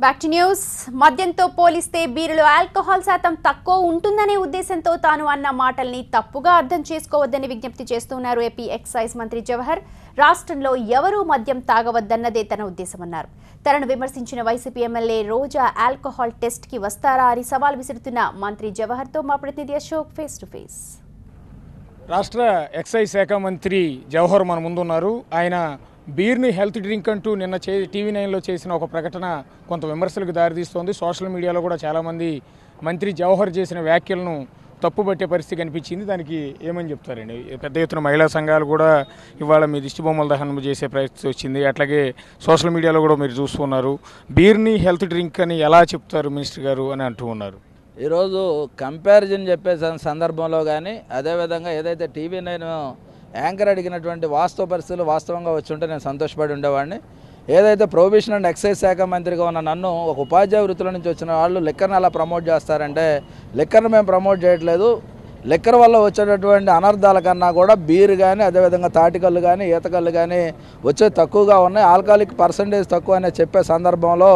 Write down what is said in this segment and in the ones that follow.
Back to news. మద్యంతో పోలిస్తే బీరులో alcohol శాతం తక్కువ ఉంటుందనే ఉద్దేశంతో తాను అన్న మాటల్ని తప్పుగా అర్థం చేసుకోవద్దని విజ్ఞప్తి చేస్తున్నారు ఏపీ ఎక్సైజ్ మంత్రి జవహర్. రాష్ట్రంలో ఎవరూ మద్యం తాగవద్దన్నదే తన ఉద్దేశమన్నారు. తనను విమర్శించిన వైసీపీ ఎమ్మెల్యే రోజా ఆల్కహాల్ టెస్ట్ కి వస్తారా అని సవాల్ విసురుతున్న మంత్రి జవహర్తో మా ప్రతినిధి అశోక్ ఫేస్ టు ఫేస్. రాష్ట్ర ఎక్సైజ్ శాఖ మంత్రి జవహర్ మన ముందున్నారు. ఆయన బీర్ని హెల్త్ డ్రింక్ అంటూ నిన్న టీవీ 9లో చేసిన ఒక ప్రకటన కొంత విమర్శలకు దారితీస్తోంది. సోషల్ మీడియాలో కూడా చాలామంది మంత్రి జవహర్ చేసిన వ్యాఖ్యలను తప్పుపట్టే పరిస్థితి కనిపించింది. దానికి ఏమని చెప్తారండి? పెద్ద ఎత్తున మహిళా సంఘాలు కూడా ఇవాళ మీ దిష్టిబొమ్మల దహనం చేసే పరిస్థితి వచ్చింది. అట్లాగే సోషల్ మీడియాలో కూడా మీరు చూస్తున్నారు. బీర్ని హెల్త్ డ్రింక్ అని ఎలా చెప్తారు మినిస్టర్ గారు అని అంటూ ఉన్నారు. ఈరోజు కంపారిజన్ చెప్పే సందర్భంలో కానీ అదేవిధంగా ఏదైతే టీవీ 9 యాంకర్ అడిగినటువంటి వాస్తవ పరిస్థితులు వాస్తవంగా వచ్చి ఉంటే నేను సంతోషపడి ఉండేవాడిని. ఏదైతే ప్రొహిబిషన్ అండ్ ఎక్సైజ్ శాఖ మంత్రిగా ఉన్న నన్ను ఒక ఉపాధ్యాయ వృత్తుల నుంచి వచ్చిన వాళ్ళు లిక్కర్ని అలా ప్రమోట్ చేస్తారంటే, లిక్కర్ని మేము ప్రమోట్ చేయట్లేదు. లిక్కర్ వల్ల వచ్చేటటువంటి అనర్థాల కన్నా కూడా బీర్ కానీ అదేవిధంగా తాటికల్లు కానీ ఈతకల్లు కానీ వచ్చే తక్కువగా ఉన్నాయి. ఆల్కహాలిక్ పర్సంటేజ్ తక్కువ అనే చెప్పే సందర్భంలో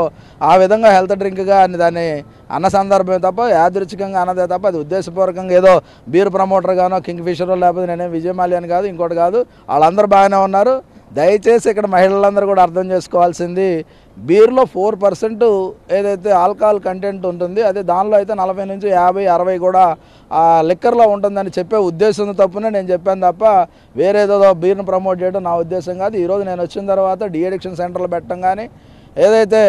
ఆ విధంగా హెల్త్ డ్రింక్గా అని దాన్ని అన్న సందర్భమే తప్ప యాదృచ్ఛికంగా అన్నదే తప్ప అది ఉద్దేశపూర్వకంగా ఏదో బీర్ ప్రమోటర్గానో కింగ్ ఫిషర్ లేకపోతే నేనేం విజయమాల్య అని కాదు, ఇంకోటి కాదు. వాళ్ళందరూ బాగానే ఉన్నారు. దయచేసి ఇక్కడ మహిళలందరూ కూడా అర్థం చేసుకోవాల్సింది, బీర్లో 4% ఏదైతే ఆల్కహాల్ కంటెంట్ ఉంటుంది అదే దానిలో అయితే 40 నుంచి 50, 60 కూడా లిక్కర్లో ఉంటుందని చెప్పే ఉద్దేశం తప్పునే నేను చెప్పాను తప్ప వేరేదో బీర్ను ప్రమోట్ చేయడం నా ఉద్దేశం కాదు. ఈరోజు నేను వచ్చిన తర్వాత డీఅడిక్షన్ సెంటర్లు పెట్టడం కానీ, ఏదైతే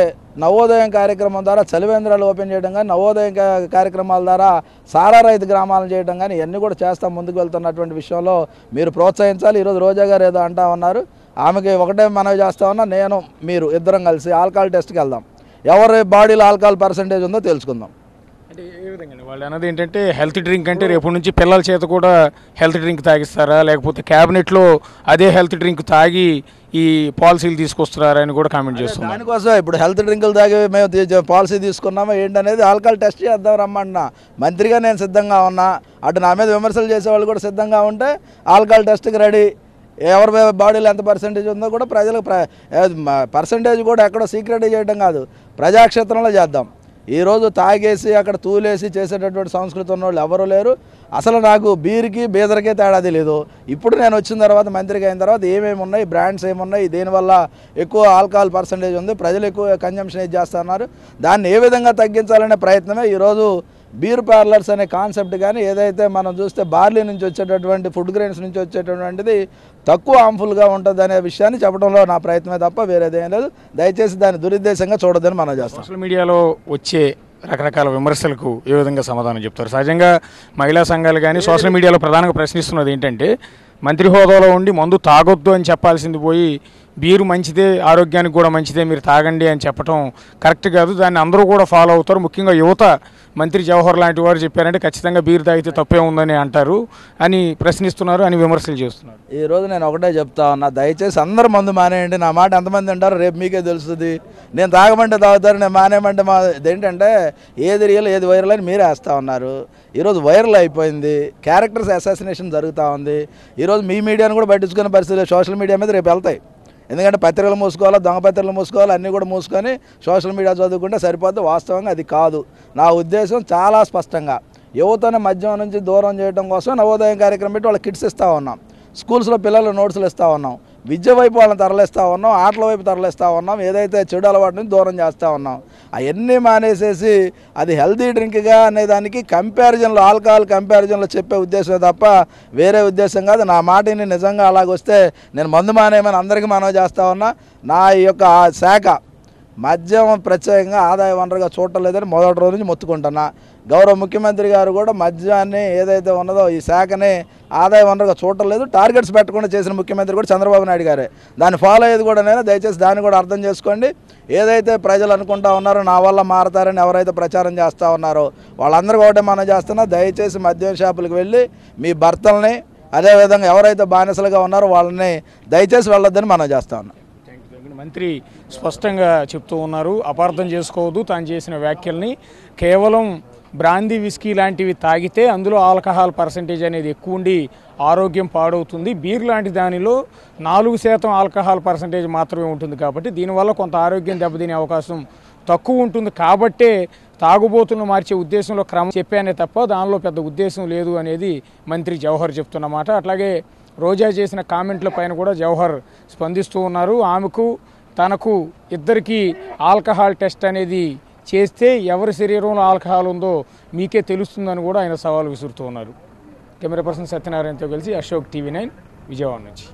నవోదయం కార్యక్రమం ద్వారా చలివేంద్రాలు ఓపెన్ చేయడం కానీ, నవోదయం కార్యక్రమాల ద్వారా సారా రైతు గ్రామాలను చేయడం కానీ ఇవన్నీ కూడా చేస్తాం. ముందుకు వెళ్తున్నటువంటి విషయంలో మీరు ప్రోత్సహించాలి. ఈరోజు రోజా గారు ఏదో అంటా ఉన్నారు, ఆమెకి ఒకటే మనవి చేస్తా ఉన్నా, నేను మీరు ఇద్దరం కలిసి ఆల్కహాల్ టెస్ట్కి వెళ్దాం, ఎవరి బాడీలో ఆల్కహాల్ పర్సంటేజ్ ఉందో తెలుసుకుందాం. అంటే ఏ విధంగా వాళ్ళు అన్నది ఏంటంటే హెల్త్ డ్రింక్ అంటే రేపు నుంచి పిల్లల చేత కూడా హెల్త్ డ్రింక్ తాగిస్తారా, లేకపోతే క్యాబినెట్లో అదే హెల్త్ డ్రింక్ తాగి ఈ పాలసీలు తీసుకొస్తున్నారా అని కూడా కామెంట్ చేస్తున్నారు. దానికోసం ఇప్పుడు హెల్త్ డ్రింకులు తాగి మేము పాలసీ తీసుకున్నామా ఏంటనేది ఆల్కహాల్ టెస్ట్ చేద్దాం రమ్మన్నా. మంత్రిగా నేను సిద్ధంగా ఉన్నా, అటు నా మీద విమర్శలు చేసేవాళ్ళు కూడా సిద్ధంగా ఉంటే ఆల్కహాల్ టెస్ట్కి రెడీ. ఎవరి బాడీలో ఎంత పర్సంటేజ్ ఉందో కూడా ప్రజలకు పర్సంటేజ్ కూడా ఎక్కడో సీక్రెట్ చేయడం కాదు, ప్రజాక్షేత్రంలో చేద్దాం. ఈరోజు తాగేసి అక్కడ తూలేసి చేసేటటువంటి సంస్కృతి ఉన్న వాళ్ళు ఎవరూ లేరు. అసలు నాకు బీర్కి బీదర్కే తేడా తెలియదు. ఇప్పుడు నేను వచ్చిన తర్వాత మంత్రిగా అయిన తర్వాత ఏమేమి ఉన్నాయి, బ్రాండ్స్ ఏమున్నాయి, దేనివల్ల ఎక్కువ ఆల్కహాల్ పర్సంటేజ్ ఉంది, ప్రజలు ఎక్కువ కన్జంప్షన్ చేస్తున్నారు, దాన్ని ఏ విధంగా తగ్గించాలనే ప్రయత్నమే ఈరోజు బీర్ పార్లర్స్ అనే కాన్సెప్ట్. కానీ ఏదైతే మనం చూస్తే బార్లీ నుంచి వచ్చేటటువంటి ఫుడ్ గ్రెయిన్స్ నుంచి వచ్చేటటువంటిది తక్కువ హార్మ్ఫుల్గా ఉంటుంది అనే విషయాన్ని చెప్పడంలో నా ప్రయత్నమే తప్ప వేరేదేం లేదు. దయచేసి దాన్ని దురుద్దేశంగా చూడొద్దని మనం చేస్తాం. సోషల్ మీడియాలో వచ్చే రకరకాల విమర్శలకు ఏ విధంగా సమాధానం చెప్తారు? సహజంగా మహిళా సంఘాలు కానీ సోషల్ మీడియాలో ప్రధానంగా ప్రశ్నిస్తున్నది ఏంటంటే, మంత్రి హోదాలో ఉండి మందు తాగొద్దు అని చెప్పాల్సింది పోయి బీరు మంచిదే, ఆరోగ్యానికి కూడా మంచిదే, మీరు తాగండి అని చెప్పడం కరెక్ట్ కాదు. దాన్ని అందరూ కూడా ఫాలో అవుతారు. ముఖ్యంగా యువత మంత్రి జవహర్ లాంటి వారు చెప్పారంటే ఖచ్చితంగా బీరు తాగితే తప్పే ఉందని అంటారు అని ప్రశ్నిస్తున్నారు అని విమర్శలు చేస్తున్నారు. ఈరోజు నేను ఒకటే చెప్తా ఉన్నా, దయచేసి అందరూ మందు మానేయండి. నా మాట ఎంతమంది అంటారు రేపు మీకే తెలుస్తుంది. నేను తాగమంటే తాగుతారు, నేను మానేమంటే ఏంటంటే ఏది రియల్ ఏది వైరల్ అని మీరే వేస్తూ ఉన్నారు. ఈరోజు వైరల్ అయిపోయింది, క్యారెక్టర్స్ అసాసినేషన్ జరుగుతూ ఉంది. ఈరోజు మీ మీడియాను కూడా పట్టించుకునే పరిస్థితులు సోషల్ మీడియా మీద రేపు వెళ్తాయి. ఎందుకంటే పత్రికలు మూసుకోవాలా, దొంగ పత్రికలు మూసుకోవాలి, అన్నీ కూడా మూసుకొని సోషల్ మీడియా చదువుకుంటే సరిపోద్ది. వాస్తవంగా అది కాదు. నా ఉద్దేశం చాలా స్పష్టంగా యువతను మద్యం నుంచి దూరం చేయడం కోసం నవోదయం కార్యక్రమం పెట్టి వాళ్ళకి కిట్స్ ఇస్తూ ఉన్నాం, స్కూల్స్లో పిల్లలు నోట్స్లు ఇస్తూ ఉన్నాం, విద్య వైపు వాళ్ళని తరలిస్తూ ఉన్నాం, ఆటల వైపు తరలిస్తూ ఉన్నాం, ఏదైతే చెడు అలవాటు నుంచి దూరం చేస్తూ ఉన్నాం. అవన్నీ మానేసేసి అది హెల్తీ డ్రింక్గా అనేదానికి కంపారిజన్లో ఆల్కహాల్ కంపారిజన్లో చెప్పే ఉద్దేశమే తప్ప వేరే ఉద్దేశం కాదు. నా మాటని నిజంగా అలాగొస్తే నేను మందు మానేయమని అందరికీ మనవి చేస్తూ ఉన్నా. నా యొక్క శాఖ మద్యం ప్రత్యేకంగా ఆదాయ వనరుగా చూడటం లేదని మొదటి రోజు నుంచి మొత్తుకుంటున్నా. గౌరవ ముఖ్యమంత్రి గారు కూడా మద్యాన్ని ఏదైతే ఉన్నదో ఈ శాఖని ఆదాయ వనరుగా చూడటం లేదు, టార్గెట్స్ పెట్టకుండా చేసిన ముఖ్యమంత్రి కూడా చంద్రబాబు నాయుడు గారే. దాన్ని ఫాలో అయ్యేది కూడా నేను. దయచేసి దాన్ని కూడా అర్థం చేసుకోండి. ఏదైతే ప్రజలు అనుకుంటా ఉన్నారో నా వల్ల మారతారని ఎవరైతే ప్రచారం చేస్తూ ఉన్నారో వాళ్ళందరూ ఒకటే మనం చేస్తున్నా, దయచేసి మద్యం షాపులకు వెళ్ళి మీ భర్తల్ని అదేవిధంగా ఎవరైతే బానిసలుగా ఉన్నారో వాళ్ళని దయచేసి వెళ్ళొద్దని మనం చేస్తూ ఉన్నాం. మంత్రి స్పష్టంగా చెప్తూ ఉన్నారు, అపార్థం చేసుకోవద్దు. తాను చేసిన వ్యాఖ్యల్ని కేవలం బ్రాందీ విస్కీ లాంటివి తాగితే అందులో ఆల్కహాల్ పర్సంటేజ్ అనేది ఎక్కువ ఉండి ఆరోగ్యం పాడవుతుంది. బీర్ లాంటి దానిలో 4% ఆల్కహాల్ పర్సంటేజ్ మాత్రమే ఉంటుంది కాబట్టి దీనివల్ల కొంత ఆరోగ్యం దెబ్బతినే అవకాశం తక్కువ ఉంటుంది కాబట్టే తాగుబోతులను మార్చే ఉద్దేశంలో క్రమం చెప్పానే తప్ప దానిలో పెద్ద ఉద్దేశం లేదు అనేది మంత్రి జవహర్ చెప్తున్నమాట. అట్లాగే రోజా చేసిన కామెంట్ల పైన కూడా జవహర్ స్పందిస్తూ ఉన్నారు. ఆమెకు తనకు ఇద్దరికీ ఆల్కహాల్ టెస్ట్ అనేది చేస్తే ఎవరి శరీరంలో ఆల్కహాల్ ఉందో మీకే తెలుస్తుందని కూడా ఆయన సవాల్ విసురుతూ ఉన్నారు. కెమెరా పర్సన్ సత్యనారాయణతో కలిసి అశోక్, TV9 విజయవాడ నుంచి.